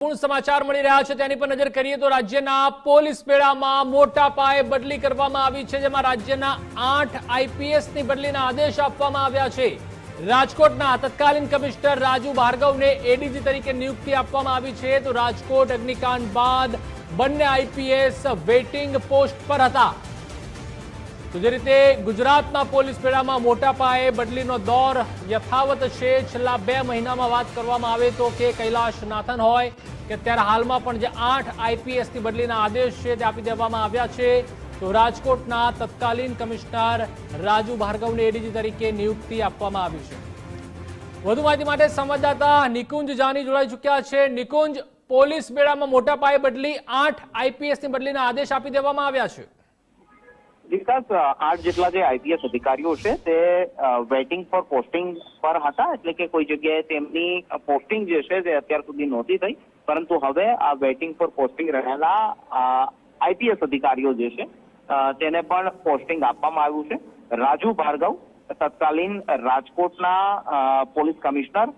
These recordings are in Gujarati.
પૂર્ણ સમાચાર મળી રહ્યા છે તેની પર નજર કરીએ તો રાજ્યના પોલીસ બેડામાં મોટા પાયે બદલી કરવામાં આવી છે, જેમાં રાજ્યના 8 આઈપીએસની બદલીના આદેશ આપવામાં આવ્યા છે। રાજકોટના તત્કાલીન કમિશનર રાજુ ભાર્ગવને એડીજી તરીકે નિયુક્તિ આપવામાં આવી છે। તો રાજકોટ અગ્નિકાંડ બાદ બંને આઈપીએસ વેઇટિંગ પોસ્ટ પર હતા। તો જે રીતે ગુજરાતના પોલીસ બેડામાં મોટા પાયે બદલીનો દોર યથાવત છે। છેલ્લા 2 મહિનામાં વાત કરવામાં આવે તો કે કૈલાશ નાથન હોય કે ત્યારે હાલમાં પણ જે 8 આઈપીએસની બદલીના આદેશ છે તે આપી દેવામાં આવ્યા છે। તો રાજકોટના તત્કાલીન કમિશનર રાજુ ભાર્ગવને એડીજી તરીકે નિયુક્તિ આપવામાં આવી છે। વધુ માહિતી માટે સંવાદદાતા નિકુંજ જાની જોડાઈ ચૂક્યા છે। નિકુંજ, પોલીસ બેડામાં મોટા પાયે બદલી, 8 આઈપીએસની બદલીના આદેશ આપી દેવામાં આવ્યા છે। વિકાસ, 8 જેટલા જે આઈપીએસ અધિકારીઓ છે તે વેઇટિંગ ફોર પોસ્ટિંગ પર હતા, એટલે કે કોઈ જગ્યાએ તેમની પોસ્ટિંગ જે છે તે અત્યાર સુધી નહોતી થઈ, પરંતુ હવે આ વેઇટિંગ ફોર પોસ્ટિંગ રહેલા આઈપીએસ અધિકારીઓ જે છે તેને પણ પોસ્ટિંગ આપવામાં આવ્યું છે। રાજુ ભાર્ગવ તત્કાલીન રાજકોટના પોલીસ કમિશનર,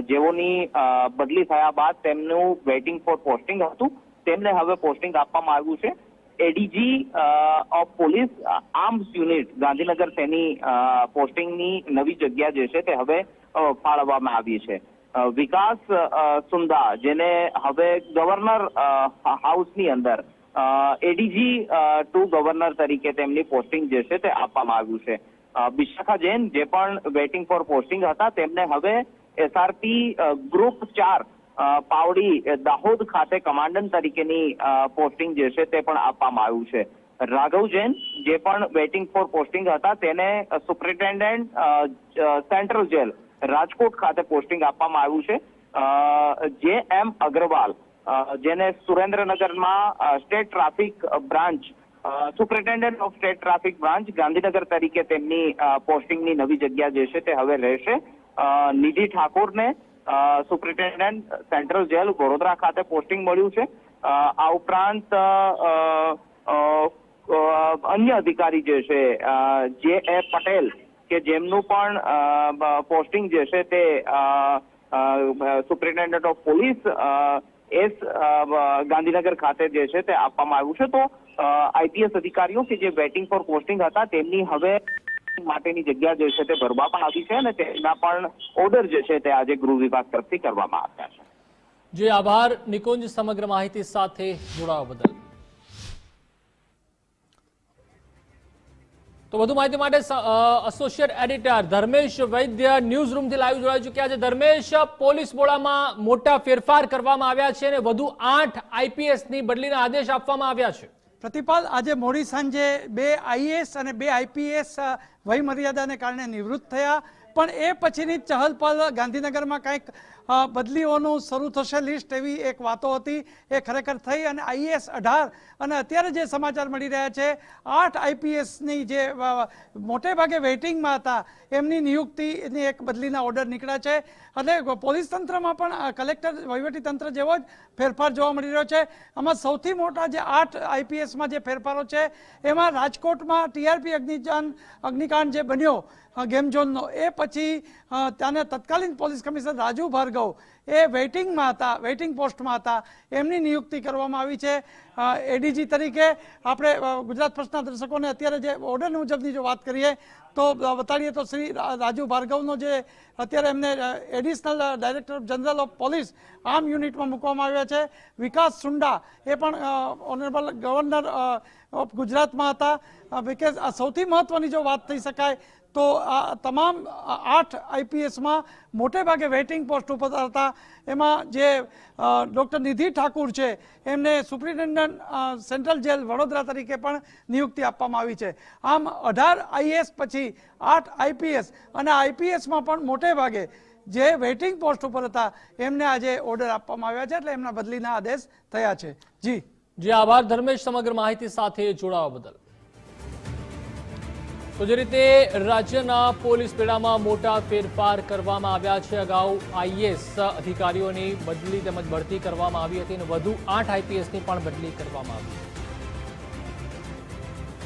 જેઓની બદલી થયા બાદ તેમનું વેઇટિંગ ફોર પોસ્ટિંગ હતું, તેમને હવે પોસ્ટિંગ આપવામાં આવ્યું છે। ADG of police arms unit Gandhinagar તેની પોસ્ટિંગની નવી જગ્યા જે છે તે હવે ફાળવવામાં આવી છે। વિકાસ સુંદા, જેને હવે ગવર્નર હાઉસની અંદર એડીજી ટુ ગવર્નર તરીકે તેમની પોસ્ટિંગ જે છે તે આપવામાં આવ્યું છે। બિશાખા જૈન, જે પણ વેઇટિંગ ફોર પોસ્ટિંગ હતા, તેમને હવે એસઆરપી ગ્રુપ 4 પાવડી દાહોદ ખાતે કમાન્ડન્ટ તરીકેની પોસ્ટિંગ જે છે તે પણ આપવામાં આવ્યું છે। રાઘવ જૈન, જે પણ વેઇટિંગ ફોર પોસ્ટિંગ હતા, તેને સુપ્રિન્ટેન્ડન્ટ સેન્ટ્રલ જેલ રાજકોટ ખાતે પોસ્ટિંગ આપવામાં આવ્યું છે। જે એમ અગ્રવાલ, જેને સુરેન્દ્રનગરમાં state traffic branch superintendent of state traffic branch Gandhinagar તરીકે તેમની પોસ્ટિંગની નવી જગ્યા જે છે તે હવે રહેશે। નિધિ ઠાકોરને સુપ્રિન્ટેન્ડન્ટ સેન્ટ્રલ જેલ વડોદરા ખાતે પોસ્ટિંગ મળ્યું છે। આ ઉપરાંત અન્ય અધિકારી જે છે જે એ પટેલ, કે જેમનું પણ પોસ્ટિંગ જે છે તે superintendent of police S Gandhinagar ખાતે જે છે તે આપવામાં આવ્યું છે। તો આઈપીએસ અધિકારીઓ કે જે વેઇટિંગ ફોર પોસ્ટિંગ હતા, તેમની હવે માટેની જગ્યા જે છે તે ભરવા પણ આવી છે અને તેના પણ ઓર્ડર જે છે તે આજે ગૃહ વિભાગ તરફથી કરવામાં આવ્યા છે। જે આભાર નિકુંજ, સમગ્ર માહિતી સાથે જોડાવા બદલ। તો વધુ માહિતી માટે એસોસિએટ એડિટર ધર્મેશ વૈદ્ય ન્યૂઝ રૂમથી લાઈવ જોડાઈ ચૂક્યા છે। ધર્મેશ, પોલીસ બેડામાં મોટા ફેરફાર કરવામાં આવ્યા છે અને વધુ 8 આઈપીએસની બદલીના આદેશ આપવામાં આવ્યા છે। પ્રતિપાલ, આજે મોડી સાંજે 2 આઈએએસ અને 2 આઈપીએસ વયમર્યાદાને કારણે નિવૃત્ત થયા, પણ એ પછીની ચહલપહલ ગાંધીનગરમાં કંઈક બદલીઓનું શરૂ થશે લિસ્ટ, એવી એક વાતો હતી, એ ખરેખર થઈ અને આઈએએસ 18 અને અત્યારે જે સમાચાર મળી રહ્યા છે 8 આઈપીએસની જે મોટે ભાગે વેઇટિંગમાં હતા એમની નિયુક્તિની એક બદલીના ઓર્ડર નીકળ્યા છે। અને પોલીસ તંત્રમાં પણ કલેક્ટર વહીવટી તંત્ર જેવો જ ફેરફાર જોવા મળી રહ્યો છે। આમાં સૌથી મોટા જે 8 આઈપીએસમાં જે ફેરફારો છે એમાં રાજકોટમાં ટીઆરપી અગ્નિકાંડ જે બન્યો ગેમ ઝોનનો, એ પછી ત્યાંના તત્કાલીન પોલીસ કમિશનર રાજુ ભાર્ગવ એ વેઇટિંગમાં હતા, વેઇટિંગ પોસ્ટમાં હતા, એમની નિયુક્તિ કરવામાં આવી છે એડીજી તરીકે। આપણે ગુજરાત ફર્સ્ટના દર્શકોને અત્યારે જે ઓર્ડર મુજબની જો વાત કરીએ તો બતાડીએ તો શ્રી રાજુ ભાર્ગવનો જે અત્યારે એમને additional director general of police arm યુનિટમાં મૂકવામાં આવ્યા છે। વિકાસ સુંડા, એ પણ ઓનરેબલ ગવર્નર ઓફ ગુજરાતમાં હતા। વિકાસ, સૌથી મહત્વની જો વાત થઈ શકાય તો આ તમામ 8 આઈપીએસમાં મોટે ભાગે વેઇટિંગ પોસ્ટ ઉપર હતા। એમાં જે ડૉક્ટર નિધિ ઠાકુર છે એમને સુપ્રિન્ટેન્ડન્ટ સેન્ટ્રલ જેલ વડોદરા તરીકે પણ નિયુક્તિ આપવામાં આવી છે। આમ 18 આઈએએસ પછી 8 આઈપીએસ અને આઈપીએસમાં પણ મોટે ભાગે જે વેઇટિંગ પોસ્ટ ઉપર હતા એમને આજે ઓર્ડર આપવામાં આવ્યા છે, એટલે એમના બદલીના આદેશ થયા છે। જી આભાર ધર્મેશ, સમગ્ર માહિતી સાથે જોડાવા બદલ। તો જે રીતે રાજ્યના પોલીસ બેડામાં મોટા ફેરફાર કરવામાં આવ્યા છે। અગાઉ આઈએએસ અધિકારીઓની બદલી તેમજ બઢતી કરવામાં આવી હતી અને વધુ 8 આઈપીએસની પણ બદલી કરવામાં આવી।